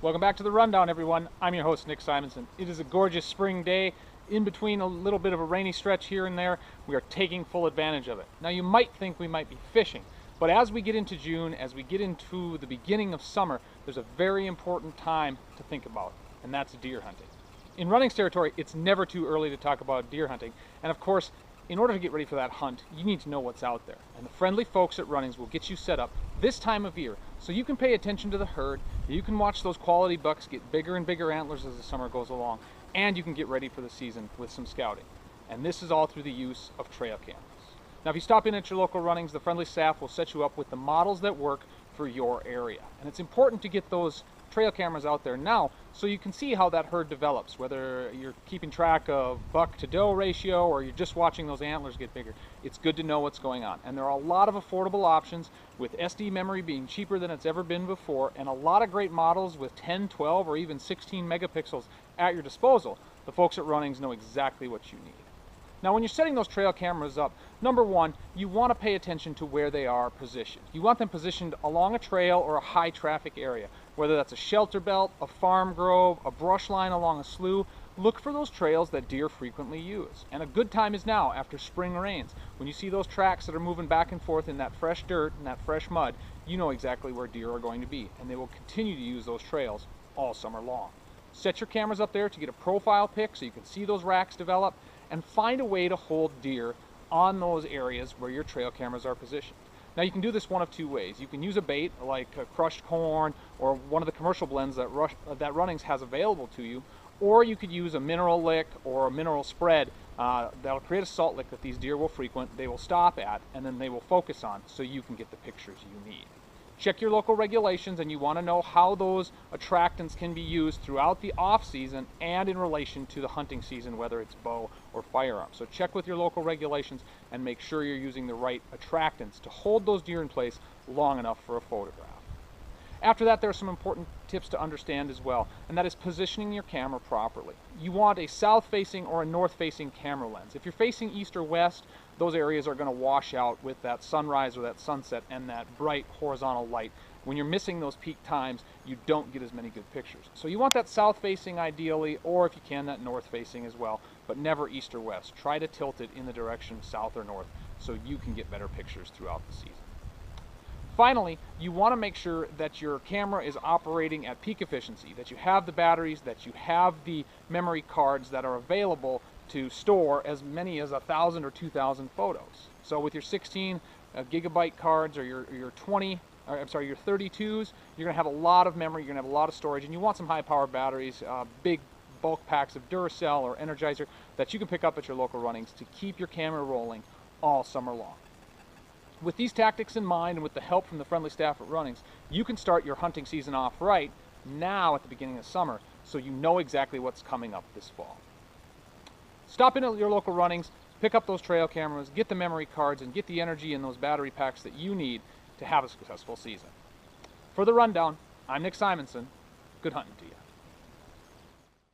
Welcome back to the Rundown, everyone. I'm your host, Nick Simonson. It is a gorgeous spring day. In between a little bit of a rainy stretch here and there, we are taking full advantage of it. Now, you might think we might be fishing, but as we get into June, as we get into the beginning of summer, there's a very important time to think about, and that's deer hunting. In Runnings territory, it's never too early to talk about deer hunting, and of course, in order to get ready for that hunt, you need to know what's out there. And the friendly folks at Runnings will get you set up this time of year so you can pay attention to the herd, you can watch those quality bucks get bigger and bigger antlers as the summer goes along, and you can get ready for the season with some scouting. And this is all through the use of trail cameras. Now, if you stop in at your local Runnings, the friendly staff will set you up with the models that work for your area. And it's important to get those trail cameras out there now so you can see how that herd develops, whether you're keeping track of buck to doe ratio or you're just watching those antlers get bigger. It's good to know what's going on. And there are a lot of affordable options, with SD memory being cheaper than it's ever been before, and a lot of great models with 10, 12, or even 16 megapixels at your disposal. The folks at Runnings know exactly what you need. Now, when you're setting those trail cameras up, number one, you want to pay attention to where they are positioned. You want them positioned along a trail or a high traffic area, whether that's a shelter belt, a farm grove, a brush line along a slough. Look for those trails that deer frequently use. And a good time is now, after spring rains. When you see those tracks that are moving back and forth in that fresh dirt and that fresh mud, you know exactly where deer are going to be, and they will continue to use those trails all summer long. Set your cameras up there to get a profile pic so you can see those racks develop, and find a way to hold deer on those areas where your trail cameras are positioned. Now, you can do this one of two ways. You can use a bait like crushed corn or one of the commercial blends that Runnings has available to you, or you could use a mineral lick or a mineral spread that'll create a salt lick that these deer will frequent, they will stop at, and then they will focus on so you can get the pictures you need. Check your local regulations, and you want to know how those attractants can be used throughout the off-season and in relation to the hunting season, whether it's bow or firearm. So check with your local regulations and make sure you're using the right attractants to hold those deer in place long enough for a photograph. After that, there are some important tips to understand as well, and that is positioning your camera properly. You want a south-facing or a north-facing camera lens. If you're facing east or west, those areas are going to wash out with that sunrise or that sunset and that bright horizontal light. When you're missing those peak times, you don't get as many good pictures. So you want that south-facing ideally, or if you can, that north-facing as well, but never east or west. Try to tilt it in the direction south or north so you can get better pictures throughout the season. Finally, you want to make sure that your camera is operating at peak efficiency, that you have the batteries, that you have the memory cards that are available to store as many as 1,000 or 2,000 photos. So with your 16 gigabyte cards or your 32s, you're going to have a lot of memory, you're going to have a lot of storage, and you want some high power batteries, big bulk packs of Duracell or Energizer that you can pick up at your local Runnings to keep your camera rolling all summer long. With these tactics in mind, and with the help from the friendly staff at Runnings, you can start your hunting season off right now at the beginning of summer, so you know exactly what's coming up this fall. Stop in at your local Runnings, pick up those trail cameras, get the memory cards, and get the energy in those battery packs that you need to have a successful season. For the Rundown, I'm Nick Simonson. Good hunting to you.